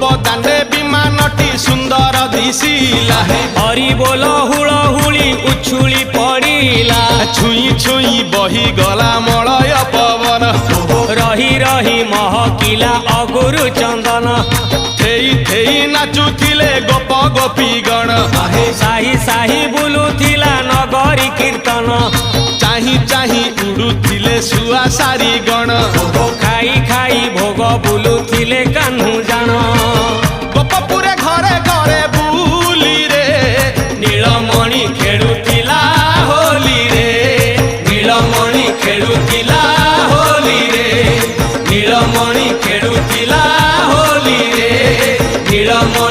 गोप दाने विमानटी सुंदर दिशिला हरि बोल हुलहुली उछुली पड़िला छुई छुई बही गला मलय पवन रही रही महकिला अगुरु चंदन थेई थेई नाचुथिले गोप गोपी गण साही साही बुलुथिला नगरी कीर्तन चाही चाही उड़ुथिले सुआ सारी गण खाई खाई भोग बुलुथिले कान्हू जान गोपपुरे घरे घरे बुली रे नीलमणि खेलुथिला होली रे नीलमणि खेलुथिला होली रे नीलमणि खेलुथिला होली रे नीलमणि